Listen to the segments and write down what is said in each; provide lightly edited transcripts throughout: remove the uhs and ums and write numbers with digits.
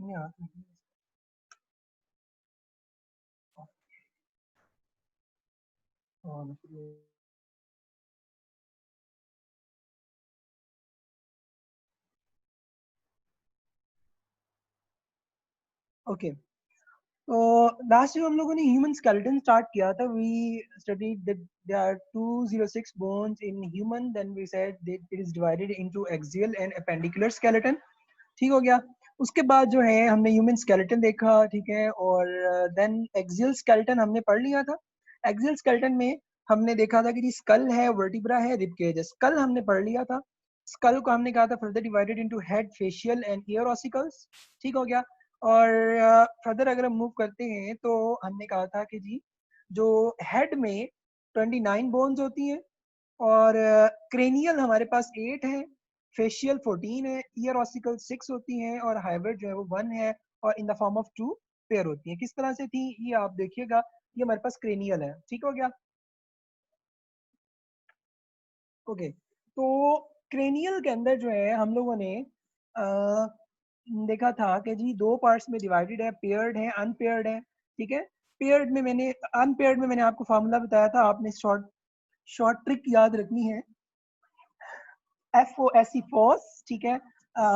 Yeah. Okay, तो last time हम लोगों ने ह्यूमन स्केलेटन स्टार्ट किया था. We studied that there are 206 bones in human, then we said that it is divided into axial and appendicular skeleton. ठीक हो गया. उसके बाद जो है हमने ह्यूमन स्केलेटन देखा, ठीक है, और देन एक्सियल स्केलेटन हमने पढ़ लिया था. एक्सियल स्केलेटन में हमने देखा था कि जी स्कल है, वर्टिब्रा है, रिब केज है. स्कल हमने पढ़ लिया था. स्कल को हमने कहा था further divided into head, facial and ear ossicles. ठीक हो गया. और फर्दर अगर हम मूव करते हैं तो हमने कहा था कि जी जो हेड में 29 बोन्स होती हैं, और क्रेनियल हमारे पास 8 है, फेशियल 14 है, ईयर ऑसिकल 6 होती हैं, और हाइब्रिड जो है वो 1 है, और in the form of 2 pair होती हैं. किस तरह से थी ये आप देखिएगा. ये हमारे पास क्रेनियल है. ठीक हो गया. ओके, तो क्रेनियल के अंदर जो है हम लोगों ने अ, देखा था कि जी दो पार्ट्स में डिवाइडेड है, पेयर्ड है, अनपेयर्ड है. ठीक है. पेयर्ड में मैंने अनपेयर्ड में मैंने आपको फार्मूला बताया था, आपने शॉर्ट शॉर्ट ट्रिक याद रखनी है. FOSE force. ठीक है.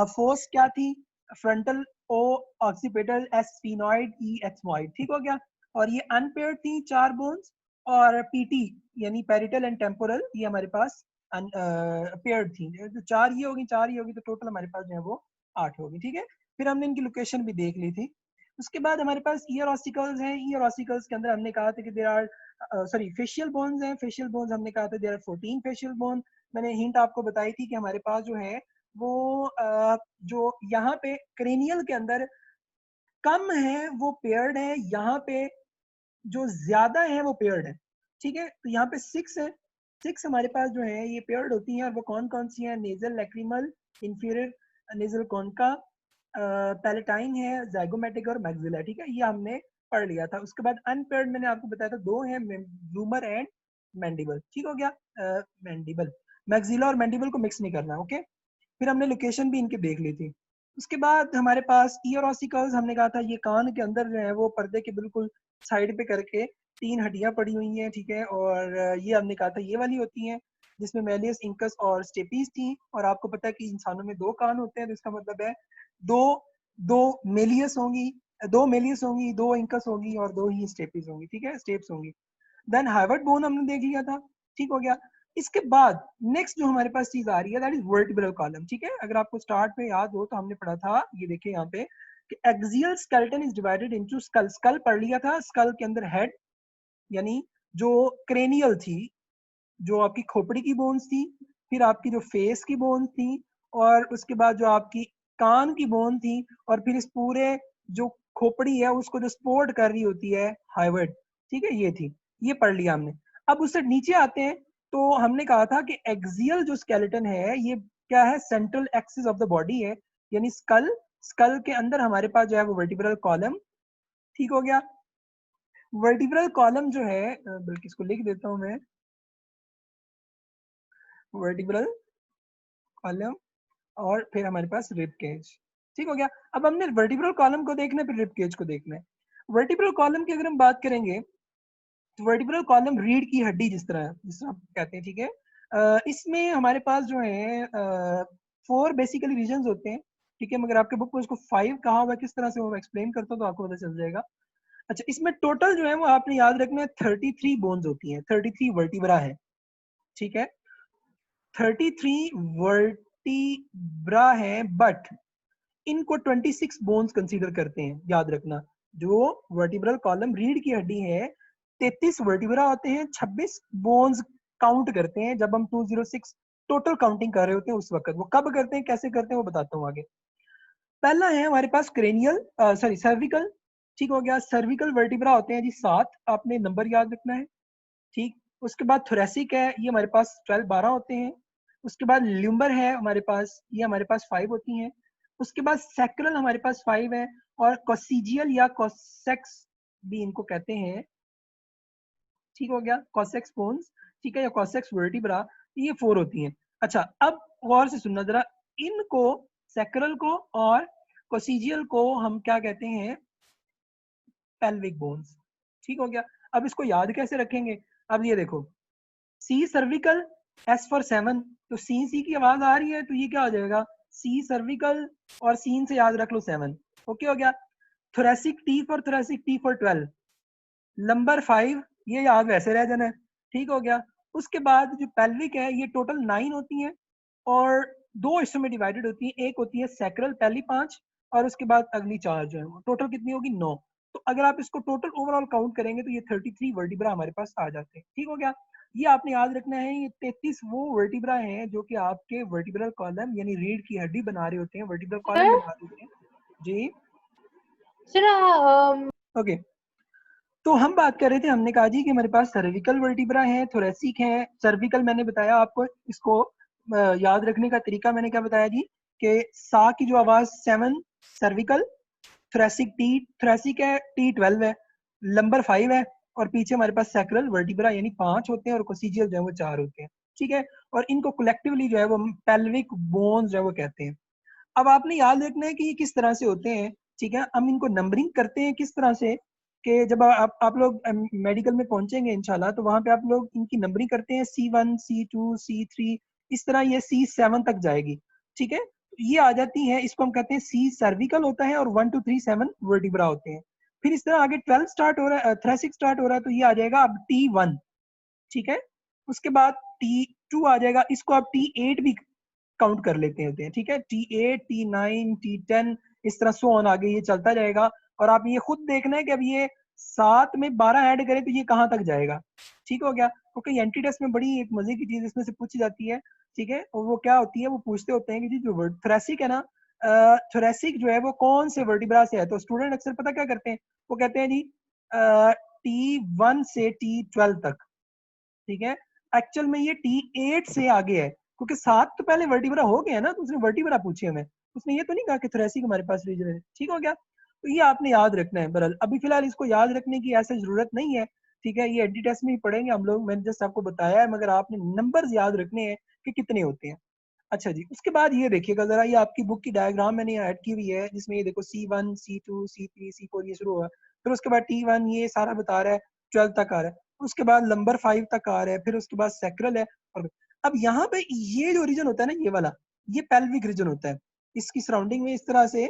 फोर्स क्या थी? फ्रंटल, ओ ऑक्सीपिटल, एस स्फीनॉइड, ई एक्समॉइड. ठीक हो गया. और ये अनपेयर्ड थी 4 बोन्स, और पीटी यानी पेरिटल एंड टेम्पोरल ये हमारे पास पेयर्ड थी. तो 4 ये होगी, 4 ये होगी, तो टोटल हमारे पास जो है वो 8 होगी. ठीक है. फिर हमने इनकी लोकेशन भी देख ली थी. उसके बाद हमारे पास ईयर ऑसिकल्स हैं. ईयर ऑसिकल्स के अंदर हमने कहा था कि there are sorry facial bones हैं. फेशियल बोन्स हमने कहा था देयर आर 14 फेशियल बोन. मैंने हिंट आपको बताई थी कि हमारे पास जो है वो जो यहाँ पे क्रेनियल के अंदर कम है वो पेयर्ड है, यहाँ पे जो ज्यादा है वो पेयर्ड है. ठीक है. तो यहाँ पे 6 है. 6 हमारे पास जो है ये पेयर्ड होती हैं, और वो कौन कौन सी है? Nasal lacrimal, inferior nasal concha, palatine है, जाइगोमेटिक और मैक्सिला. ठीक है. ये हमने पढ़ लिया था. उसके बाद अनपेयर्ड मैंने आपको बताया था 2 है, ब्लूमर एंड मैंडिबल. ठीक हो गया. मैंडिबल, मैक्सिला और मैंडिबल को मिक्स नहीं करना. ओके. फिर हमने लोकेशन भी इनके देख ली थी. उसके बाद हमारे पास ईयर ऑसिकल्स हमने कहा था ये कान के अंदर जो है वो पर्दे के बिल्कुल साइड पे करके 3 हड्डियां पड़ी हुई हैं. ठीक है. और ये हमने कहा था ये वाली होती हैं, जिसमें मेलियस, इंकस और स्टेपीज थी. और आपको पता है कि इंसानों में 2 कान होते हैं, तो इसका मतलब है दो दो मेलियस होंगी, 2 मेलियस होंगी, 2 इंकस होंगी, और 2 ही स्टेपीज होंगी. ठीक है, स्टेप्स होंगी. देन हाइवर्ड बोन हमने देख लिया था. ठीक हो गया. इसके बाद नेक्स्ट जो हमारे पास चीज आ रही है दैट इज वर्टिब्रल कॉलम. ठीक है. अगर आपको स्टार्ट में याद हो तो हमने पढ़ा था, ये देखिए यहाँ पे, कि axial skeleton is divided into skull. Skull पढ़ लिया था. स्कल के अंदर हेड यानी जो क्रेनियल थी, जो आपकी खोपड़ी की बोन्स थी, फिर आपकी जो फेस की बोन थी, और उसके बाद जो आपकी कान की बोन थी, और फिर इस पूरे जो खोपड़ी है उसको जो सपोर्ट कर रही होती है हाइवर्ड. ठीक है. ये थी, ये पढ़ लिया हमने. अब उससे नीचे आते हैं. तो हमने कहा था कि एक्सियल जो स्केलेटन है ये क्या है? Central axis of the body है, यानी स्कल. स्कल के अंदर हमारे पास जो है वो वर्टिब्रल कॉलम. ठीक हो गया. वर्टिब्रल कॉलम जो है बल्कि इसको लिख देता हूं मैं, वर्टिब्रल कॉलम, और फिर हमारे पास रिब केज. ठीक हो गया. अब हमने वर्टिब्रल कॉलम को देखना है, फिर रिब केज को देखना है. वर्टिब्रल कॉलम की अगर हम बात करेंगे, तो वर्टिब्रल कॉलम रीढ़ की हड्डी जिस तरह आप कहते हैं. ठीक है. इसमें हमारे पास जो है 4 बेसिकली रीजन होते हैं. ठीक है. मगर आपके बुक में उसको 5 कहा हुआ है, किस तरह से वो एक्सप्लेन करता हूँ तो आपको पता चल जाएगा. अच्छा, इसमें टोटल जो है वो आपने याद रखना है 33 बोन्स होती हैं, 33 वर्टिब्रा है. ठीक है. 33 वर्टिब्रा है, बट इनको 26 बोन्स कंसीडर करते हैं. याद रखना, जो वर्टिब्रल कॉलम रीढ़ की हड्डी है, 33 वर्टिब्रा होते हैं, 26 बोन्स काउंट करते हैं. जब हम 206 टोटल काउंटिंग कर रहे होते हैं उस वक्त. वो कब करते हैं, कैसे करते हैं, वो बताता हूँ आगे. पहला है हमारे पास क्रेनियल, सॉरी सर्विकल. ठीक हो गया. सर्विकल वर्टिब्रा होते हैं जी 7, आपने नंबर याद रखना है. ठीक. उसके बाद थोरेसिक है, ये हमारे पास 12 होते हैं. उसके बाद ल्यूम्बर है हमारे पास, ये हमारे पास 5 होती हैं. उसके बाद सैक्रल हमारे पास 5 है, और कॉसिजियल या कॉसेक्स भी इनको कहते हैं. ठीक हो गया. Cos x bones. ठीक है, या कॉसेक्स वर्टिब्रा, ये 4 होती हैं. अच्छा, अब गौर से सुनना जरा. इनको, सैक्रल को और कोसिजियल को हम क्या कहते हैं, पेल्विक बोन्स। ठीक हो गया। अब इसको याद कैसे रखेंगे, अब ये देखो सी सर्विकल, एस फॉर 7, तो सी की आवाज आ रही है तो ये क्या हो जाएगा, सी सर्विकल और सीन से याद रख लो 7। ओके हो गया। थोरेसिक, टी फॉर 12, नंबर 5 ये याद वैसे रह जाना है। ठीक हो गया। उसके बाद जो पेल्विक है ये टोटल 9 होती हैं और दो हिस्सों में डिवाइडेड होती है, एक होती है सैक्रल पहली 5 और उसके बाद अगली 4 जो है वो टोटल कितनी होगी 9। तो अगर आप इसको टोटल ओवरऑल काउंट करेंगे तो ये 33 वर्टिब्रा हमारे पास आ जाते हैं। ठीक हो गया। ये आपने याद रखना है, ये 33 वो वर्टिब्रा हैं जो कि आपके वर्टिब्रल कॉलम यानी रीढ़ की हड्डी बना रहे होते हैं, वर्टिब्रल कॉलम सर बना रहे होते हैं। जी सर ओके। तो हम बात कर रहे थे, हमने कहा जी कि हमारे पास सर्विकल वर्टिब्रा है, थोरेसिक है। सर्विकल मैंने बताया आपको, इसको याद रखने का तरीका मैंने क्या बताया जी, कि सा की जो आवाज 7 सर्विकल, थोरेसिक है T12 है, नंबर 5 है और पीछे हमारे पास सैक्रल वर्टिब्रा यानी 5 होते हैं और कोसिजियल जो है वो 4 होते हैं। ठीक है। और इनको कलेक्टिवली जो है वो पेल्विक बोन्स जो है वो कहते हैं। अब आपने याद रखना है कि ये किस तरह से होते हैं। ठीक है। हम इनको नंबरिंग करते हैं किस तरह से, कि जब आप लोग मेडिकल में पहुंचेंगे इंशाल्लाह तो वहां पे आप लोग इनकी नंबरिंग करते हैं C1, C2, C3, इस तरह ये C7 तक जाएगी। ठीक है। ये आ जाती है, इसको हम कहते हैं सी सर्विकल होता है और 1 2 3 7 वर्टिब्रा होते हैं। फिर इस तरह आगे 12 स्टार्ट हो रहा है, थ्रेसिक स्टार्ट हो रहा है तो ये आ जाएगा अब T1। ठीक है। उसके बाद T2 आ जाएगा, इसको आप T8 भी काउंट कर लेते हैं। ठीक है। T8, T9, T10, इस तरह सो ऑन आगे ये चलता जाएगा। और आप ये खुद देखना है कि अब ये 7 में 12 ऐड करें तो ये कहाँ तक जाएगा। ठीक हो गया। क्योंकि एंटी टेस्ट में बड़ी एक मजे की चीज इसमें से पूछी जाती है। ठीक है। और वो क्या होती है, वो पूछते होते हैं कि जी जो थोरेसिक है ना, थोरेसिक जो है वो कौन से वर्टिब्रा से है, तो स्टूडेंट अक्सर पता क्या करते हैं, वो कहते हैं जी T1 से T12 तक। ठीक है। एक्चुअल में ये T8 से आगे है, क्योंकि 7 तो पहले वर्टिब्रा हो गया ना, तो उसने वर्टिब्रा पूछी हमें, उसने ये तो नहीं कहा कि थोरेसिक हमारे पास रीजन है। ठीक हो गया। तो ये आपने याद रखना है। बहरहाल अभी फिलहाल इसको याद रखने की ऐसे जरूरत नहीं है। ठीक है। ये एंटी टेस्ट में ही पढ़ेंगे हम लोग, मैंने जस्ट आपको बताया है, मगर आपने नंबर्स याद रखने हैं कि कितने होते हैं। अच्छा जी। उसके बाद ये देखिएगा जरा, ये आपकी बुक की डायग्राम मैंने ऐड की हुई है जिसमें ये देखो C1, C2, C3, C4 ये शुरू हुआ, फिर उसके बाद T1 ये सारा बता रहा है, 12 तक आ रहा है, उसके बाद नंबर 5 तक आ रहा है, फिर उसके बाद सैक्रल है। और अब यहाँ पे ये जो रीजन होता है ना, ये वाला, ये पेल्विक रीजन होता है। इसकी सराउंडिंग में इस तरह से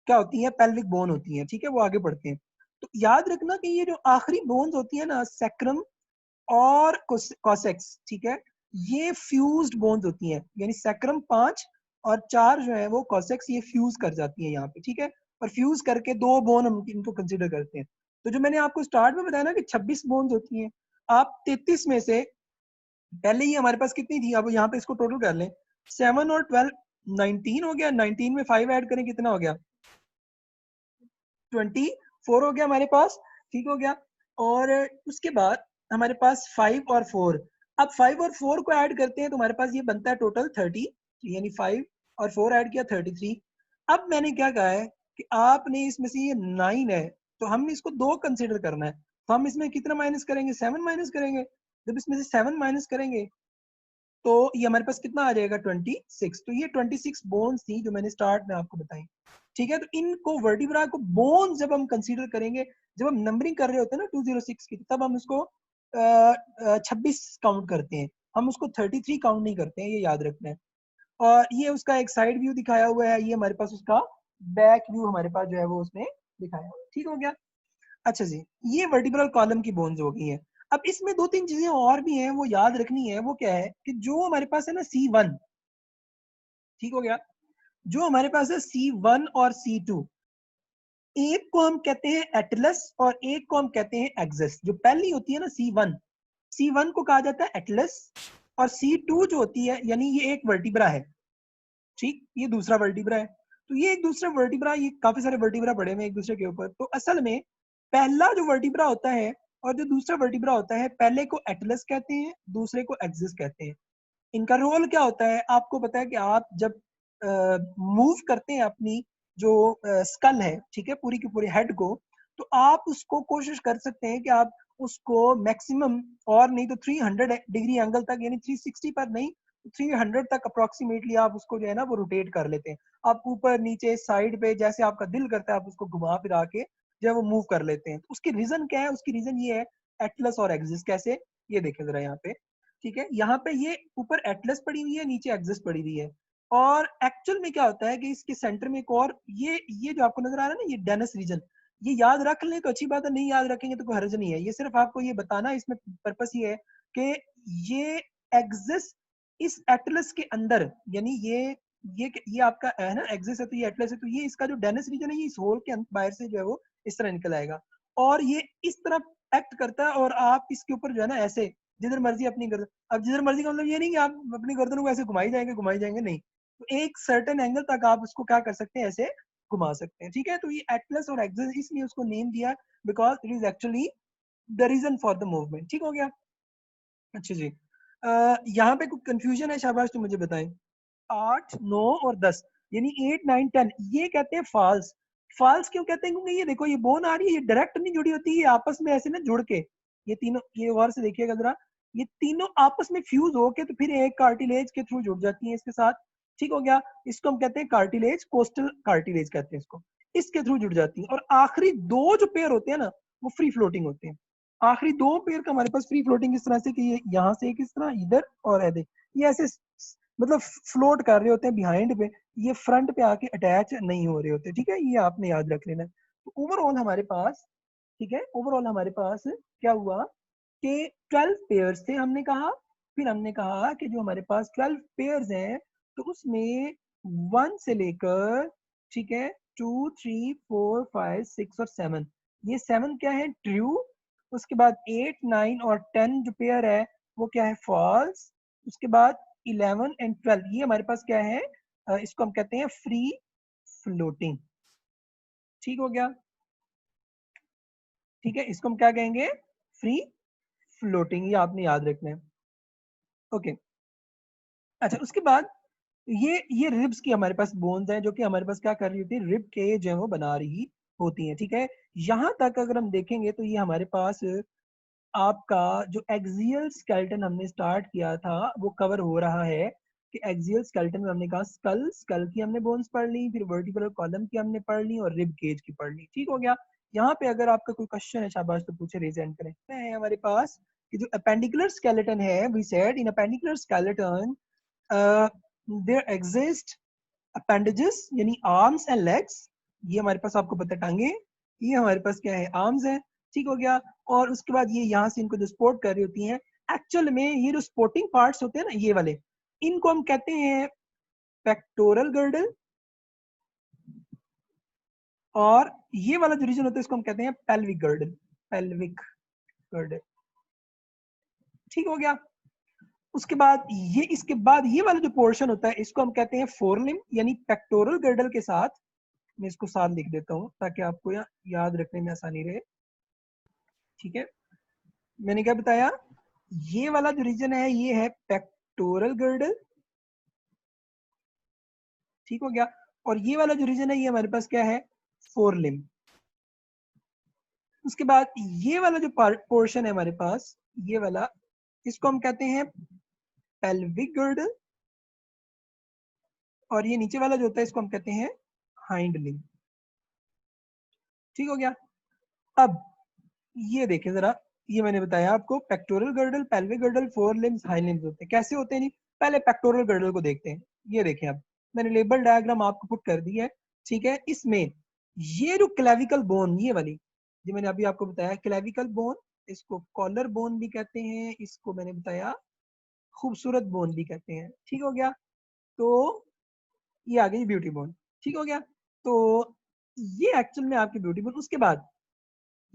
क्या होती है, पेल्विक बोन होती है। ठीक है। वो आगे बढ़ते हैं। तो याद रखना कि ये जो आखिरी बोन्स होती है ना, सैक्रम और कॉसेक्स, ठीक है, ये फ्यूज्ड बोन्स होती हैं, यानी सैक्रम 5 और 4 जो है वो कॉसेक्स ये फ्यूज कर जाती है यहाँ पे। ठीक है। और फ्यूज करके 2 बोन हम इनको कंसिडर करते हैं। तो जो मैंने आपको स्टार्ट में बताया ना कि 26 बोन्स होती हैं, आप 33 में से पहले ही हमारे पास कितनी थी, अब यहाँ पे इसको टोटल कर लें, 7 और 12 19 हो गया, 19 में 5 ऐड करें कितना हो गया, 24 हो गया हमारे पास। ठीक हो गया। और उसके बाद हमारे पास 5 और 4, अब 5 और 4 को ऐड करते हैं तो हमारे पास ये बनता है टोटल 30, यानी 5 और 4 ऐड किया 33। अब मैंने क्या कहा है कि आपने इसमें से ये 9 है तो हम इसको 2 कंसिडर करना है, तो हम इसमें कितना माइनस करेंगे, 7 माइनस करेंगे। जब इसमें से 7 माइनस करेंगे तो ये हमारे पास कितना आ जाएगा 26। तो ये 26 बोन्स थी जो मैंने स्टार्ट में आपको बताई। ठीक है। तो इनको वर्टिब्रा को बोन्स जब हम कंसीडर करेंगे, जब हम नंबरिंग कर रहे होते हैं ना 206 की, तब हम उसको 26 काउंट करते हैं, हम उसको 33 काउंट नहीं करते हैं, ये याद रखना है। और ये उसका एक साइड व्यू दिखाया हुआ है, ये हमारे पास उसका बैक व्यू हमारे पास जो है वो उसमें दिखाया हुआ है। ठीक हो गया। अच्छा जी। ये वर्टिब्रल कॉलम की बोन्स हो गई हैं। अब इसमें 2 3 चीजें और भी हैं वो याद रखनी है, वो क्या है कि जो हमारे पास है ना C1, ठीक हो गया, जो हमारे पास है C1 और C2, एक को हम कहते हैं एटलस और एक को हम कहते हैं एक्सिस। जो पहली होती है ना C1 को कहा जाता है एटलस, और C2 जो होती है यानी ये एक वर्टिब्रा है। ठीक, ये दूसरा वर्टिब्रा है। तो ये एक दूसरा वर्टिब्रा, ये काफी सारे वर्टिब्रा पड़े हुए हैं एक दूसरे के ऊपर। तो असल में पहला जो वर्टिब्रा होता है और जो दूसरा वर्टिब्रा होता है, पहले को एटलस कहते हैं, दूसरे को एक्सिस कहते हैं। इनका रोल क्या होता है, आपको पता है कि आप जब मूव करते हैं अपनी जो स्कल है, ठीक है, पूरी की पूरी हेड को, तो आप उसको कोशिश कर सकते हैं कि आप उसको मैक्सिमम और नहीं तो 300 डिग्री एंगल तक, यानी 360 पर नहीं 300 तक अप्रोक्सीमेटली आप उसको जो है ना वो रोटेट कर लेते हैं। आप ऊपर नीचे साइड पे जैसे आपका दिल करता है आप उसको घुमा फिरा के जो है वो मूव कर लेते हैं। तो उसकी रीजन क्या है? उसकी रीजन ये है एटलस और एक्सिस। कैसे? ये देखें जरा यहाँ पे, ठीक है, यहाँ पे ये ऊपर एटलस पड़ी हुई है, नीचे एक्सिस पड़ी हुई है। और एक्चुअल में क्या होता है कि इसके सेंटर में एक और ये जो आपको नजर आ रहा है ना, ये डेनस रीजन, ये याद रख लें तो अच्छी बात है, नहीं याद रखेंगे तो कोई हर्ज नहीं है। ये सिर्फ आपको ये बताना, इसमें पर्पस ये है कि ये एक्सिस इस एटलस के अंदर, यानी ये आपका है ना एक्सिस है, तो ये एटलस है, तो ये इसका जो डेनस रीजन है ये इस होल के बाहर से जो है वो इस तरह निकल आएगा और ये इस तरह एक्ट करता है। और आप इसके ऊपर जो है ना ऐसे जिधर मर्जी अपनी गर्दन, अब जिधर मर्जी का मतलब ये नहीं कि आप अपनी गर्दन को ऐसे घुमाई जाएंगे नहीं, तो एक सर्टेन एंगल तक आप उसको क्या कर सकते हैं, ऐसे घुमा सकते हैं। ठीक है, तो ये एटलस और एक्सिस इसलिए उसको नेम दिया because it is actually the reason for the movement. ठीक हो गया? अच्छा जी, यहाँ पे कुछ कंफ्यूजन है, शाबाश तुम मुझे बताएं। 8, 9 और 10 यानी 8, 9, 10 ये कहते हैं फॉल्स। फॉल्स क्यों कहते हैं? क्योंकि ये देखो ये बोन आ रही है, ये डायरेक्ट नहीं जुड़ी होती, ये आपस में ऐसे ना जुड़ के, ये तीनों, ये गौर से देखिएगा जरा, ये तीनों आपस में फ्यूज होके तो फिर एक कार्टिलेज के थ्रू जुड़ जाती हैं इसके साथ। ठीक हो गया? इसको हम कहते हैं कार्टिलेज, कोस्टल कार्टिलेज कहते हैं इसको, इसके थ्रू जुड़ जाती हैं। और आखिरी दो जो पेयर होते हैं ना वो फ्री फ्लोटिंग होते हैं। आखिरी दो पेयर का हमारे पास फ्री फ्लोटिंग इस तरह से कि ये यहाँ से एक इस तरह इधर और ऐसे, ये ऐसे मतलब फ्लोट कर रहे होते हैं बिहाइंड पे, ये फ्रंट पे आके अटैच नहीं हो रहे होते। ठीक है, ये आपने याद रख लेना। तो ओवरऑल हमारे पास, ठीक है, ओवरऑल हमारे पास क्या हुआ कि 12 पेयर्स थे हमने कहा। फिर हमने कहा कि जो हमारे पास 12 पेयर्स हैं तो उसमें 1 से लेकर, ठीक है, 2, 3, 4, 5, 6 और 7, ये 7 क्या है? ट्रू। उसके बाद 8, 9 और 10 जो पेयर है वो क्या है? फॉल्स। उसके बाद 11 एंड 12 ये हमारे पास क्या है? इसको हम कहते हैं फ्री फ्लोटिंग। ठीक हो गया? ठीक है, इसको हम क्या कहेंगे? Free floating. ये आपने याद रखना है। ओके, अच्छा, उसके बाद ये रिब्स की हमारे पास बोन्स हैं जो कि हमारे पास क्या कर रही होती है? रिब के जो है वो बना रही होती हैं। ठीक है, यहाँ तक अगर हम देखेंगे तो ये हमारे पास आपका जो एक्सियल स्केलेटन हमने स्टार्ट किया था वो कवर हो रहा है। कि एक्सियल स्केलेटन में हमने कहा स्कल, स्कल की हमने बोन्स पढ़ ली, फिर वर्टिब्रल कॉलम की हमने पढ़ ली और रिब केज की पढ़ ली। ठीक हो गया? यहाँ पे अगर आपका कोई क्वेश्चन है शाबाश तो पूछे, रेज हैंड करें। है हमारे पास कि जो अपेंडिकुलर स्केलेटन है, we said in appendicular skeleton there exist appendages यानी आर्म्स एंड लेग्स। ये हमारे पास आपको पता है टांगे, ये हमारे पास क्या है? आर्म्स है। ठीक हो गया? और उसके बाद ये यहाँ से इनको जो सपोर्ट कर रही होती हैं, एक्चुअल में ये जो सपोर्टिंग पार्ट्स होते हैं ना ये वाले, इनको हम कहते हैं पेक्टोरल गर्डल। और ये वाला जो रीजन होता है इसको हम कहते हैं पेल्विक गर्डल, पेल्विक गर्डल। ठीक हो गया? उसके बाद ये, इसके बाद ये वाला जो पोर्शन होता है इसको हम कहते हैं फोरलिम यानी पेक्टोरल गर्डल के साथ। मैं इसको साथ लिख देता हूँ ताकि आपको याद रखने में आसानी रहे। ठीक है, मैंने क्या बताया? ये वाला जो रीजन है ये है पेक्टोरल गर्डल। ठीक हो गया? और ये वाला जो रीजन है ये हमारे पास क्या है? फोरलिम। उसके बाद ये वाला जो पोर्शन है हमारे पास, ये वाला, इसको हम कहते हैं पेल्विक गर्डल। और ये नीचे वाला जो होता है इसको हम कहते हैं हाइंड लिम्ब। ठीक हो गया? अब ये देखें जरा, ये मैंने बताया आपको pectoral girdle, pelvic girdle, four limbs, hind limbs होते हैं। कैसे होते हैं? नहीं, पहले पेक्टोरल गर्डल को देखते हैं। ये देखें, अब मैंने लेबल डायग्राम आपको पुट कर दी है। ठीक है, इसमें ये जो क्लेविकल बोन, ये वाली जो मैंने अभी आपको बताया क्लेविकल बोन, इसको कॉलर बोन भी कहते हैं, इसको मैंने बताया खूबसूरत बोन भी कहते हैं। ठीक हो गया? तो ये आ गई ब्यूटी बोन। ठीक हो गया? तो ये एक्चुअल में आपकी ब्यूटी बोन। उसके बाद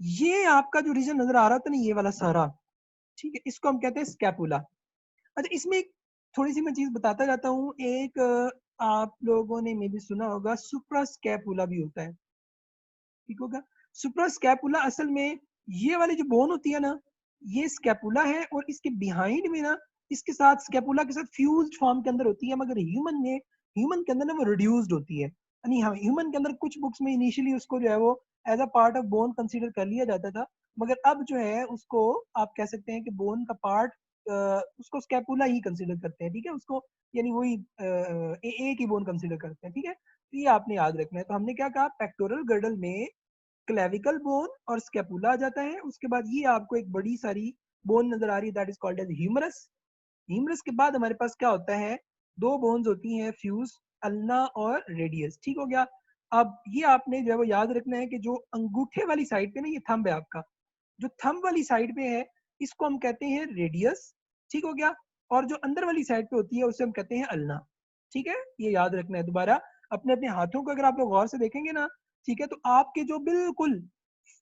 ये आपका जो रीजन नजर आ रहा था ना, ये वाला सारा, ठीक है, इसको हम कहते हैं स्कैपुला। अच्छा, इसमें एक थोड़ी सी मैं चीज बताता जाता हूँ। एक आप लोगों ने मे भी सुना होगा सुप्रा स्कैपुला भी होता है। ठीक होगा? सुप्रा स्कैपुला असल में ये वाली जो बोन होती है ना, ये स्कैपुला है और इसके बिहाइंड में ना, इसके साथ स्कैपुला के साथ फ्यूज्ड फॉर्म के अंदर होती है, मगर ह्यूमन के अंदर ना वो रिड्यूस्ड होती है। यानी ह्यूमन के अंदर कुछ बुक्स में इनिशियली उसको जो है वो as a part of bone consider कर लिया जाता था, मगर अब जो है उसको आप कह सकते हैं कि बोन का पार्ट उसको स्कैपुला ही कंसीडर करते हैं, ठीक है, उसको यानी वही एक ही बोन कंसीडर करते हैं, ठीक है। तो ये आपने याद रखना है। तो हमने क्या कहा, पेक्टोरल गर्डल में क्लेविकल बोन और स्कैपुला आ जाता है। उसके बाद ये आपको एक बड़ी सारी बोन नजर आ रही है, that is called as humerus. Humerus के बाद हमारे पास क्या होता है, दो बोन्स होती हैं, फ्यूज, अल्ना और रेडियस, ठीक हो गया। अब ये आपने जो है वो याद रखना है कि जो अंगूठे वाली साइड पे ना, ये थंब है आपका, जो थंब वाली साइड पे है इसको हम कहते हैं रेडियस, ठीक हो गया। और जो अंदर वाली साइड पे होती है उसे हम कहते हैं अल्ना, ठीक है। ये याद रखना है। दोबारा अपने अपने हाथों को अगर आप लोग गौर से देखेंगे ना, ठीक है, तो आपके जो बिल्कुल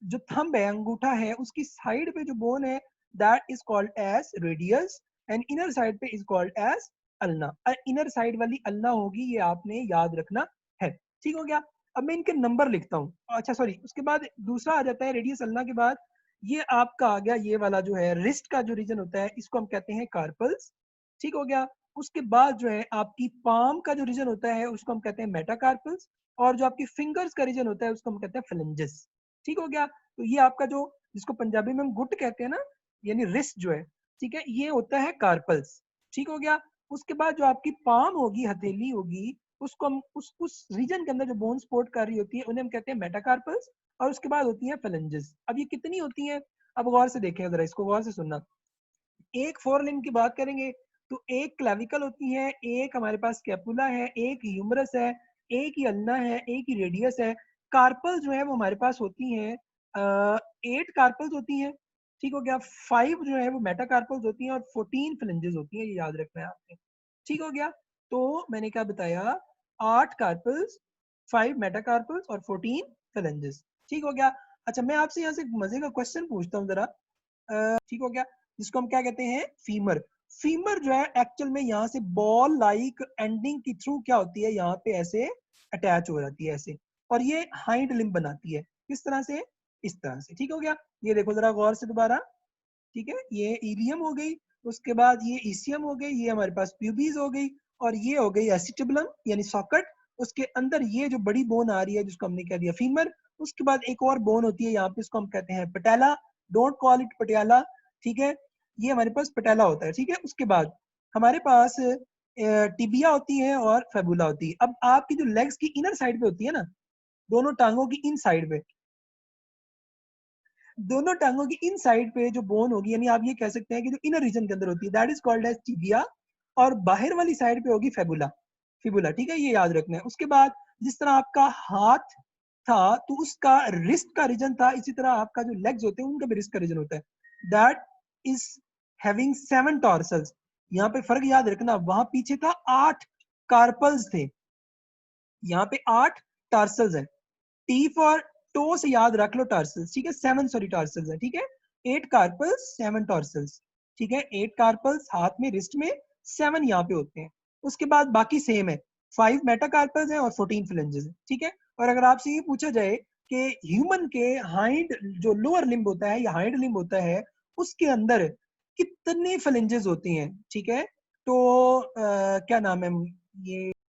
जो थंब है, अंगूठा है, उसकी साइड पे जो बोन है, that is called as radius and inner side पे is called as ulna. Inner side वाली अल्ना होगी, ये आपने याद रखना है, ठीक हो गया। अब मैं इनके नंबर लिखता हूँ, अच्छा सॉरी, उसके बाद दूसरा आ जाता है रेडियस अल्ना के बाद, ये आपका आ गया ये वाला जो है रिस्ट का जो रीजन होता है, इसको हम कहते हैं कार्पल्स, ठीक हो गया। उसके बाद जो है आपकी पाम का जो रीजन होता है उसको हम कहते हैं मेटाकार्पल्स, और जो आपकी फिंगर्स का रीजन होता है उसको हम कहते हैं फ्लेंजेस, ठीक हो गया। तो ये आपका जो, जिसको पंजाबी में हम गुट कहते हैं ना, यानी रिस्ट जो है, ठीक है, ये होता है कार्पल्स, ठीक हो गया। उसके बाद जो आपकी पाम होगी, हथेली होगी, उसको हम उस रीजन के अंदर जो बोन सपोर्ट कर रही होती है उन्हें हम कहते हैं मेटाकार्पल्स, और उसके बाद होती है फ्लेंजेस। अब ये कितनी होती हैं, अब गौर से देखें, जरा इसको गौर से सुनना। एक फोर लिम्ब की बात करेंगे तो एक क्लेविकल होती है, एक हमारे पास स्कैपुला है, एक ह्यूमरस है, एक ही अल्ना है, एक ही रेडियस है। कार्पल जो है वो हमारे पास होती हैं 8 कार्पल्स होती हैं, ठीक हो गया। 5 जो है वो मेटाकार्पल्स होती हैं और 14 फ्लेंजेस होती हैं, ये याद रखना है आपने, ठीक हो गया। तो मैंने क्या बताया, 8 कार्पल्स, 5 मेटाकार्पल्स और 14 फ्लेंजेस, ठीक हो गया। अच्छा मैं आपसे यहाँ से एक मजे का क्वेश्चन पूछता हूँ जरा, ठीक हो गया, जिसको हम क्या कहते हैं, फीमर। फीमर जो है एक्चुअल में यहाँ से बॉल लाइक एंडिंग के थ्रू क्या होती है, यहाँ पे ऐसे अटैच हो जाती है ऐसे, और ये हाइंड लिम्ब बनाती है, किस तरह से, इस तरह से, ठीक हो गया। ये देखो जरा गौर से दोबारा, ठीक है, ये इलियम हो गई, उसके बाद ये ईसियम हो गई, ये हमारे पास प्यूबिस हो गई, और ये हो गई एसिटिबुलम यानी सॉकेट। उसके अंदर ये जो बड़ी बोन आ रही है जिसको हमने कह दिया फीमर। उसके बाद एक और बोन होती है यहाँ पे, इसको हम कहते हैं पटेला, डोंट कॉल इट पटियाला, ठीक है, ये हमारे पास पटेला होता है, ठीक है। उसके बाद हमारे पास टिबिया होती है और फेबुला होती है। अब आपकी जो लेग्स की इनर साइड पे होती है ना, दोनों टांगों की इन साइड पे, दोनों टांगों की इन साइड पे जो बोन होगी, यानी आप ये कह सकते हैं कि जो इनर रीजन के अंदर होती है, that is called as tibia, और बाहर वाली साइड पे होगी फेबुला, फिबुला, ठीक है, ये याद रखना है। उसके बाद जिस तरह आपका हाथ था तो उसका रिस्ट का रीजन था, इसी तरह आपका जो लेग्स होते हैं उनका भी रिस्ट का रीजन होता है, दैट इज हैविंग 7 टॉर्सल्स। यहाँ पे फर्क याद रखना, वहां पीछे था 8 कार्पल्स थे, यहाँ पे 8 टार्सल्स है। टी फॉर टो से याद रख लो टार्सल्स, ठीक है, 7 सॉरी टार्सल्स है, ठीक है। 8 कार्पल्स 7 टार्सल्स, ठीक है, 8 कार्पल्स हाथ में, रिस्ट में, 7 यहाँ पे होते हैं। उसके बाद बाकी सेम है, 5 मेटाकार्पल्स हैं और 14 फ्लेंजेस है, ठीक है। और अगर आपसे ये पूछा जाए कि ह्यूमन के हाइंड जो लोअर लिम्ब होता है या हाइंड लिम्ब होता है, उसके अंदर कितने फ्लेंजेस होती हैं, ठीक है, तो क्या नाम है, ये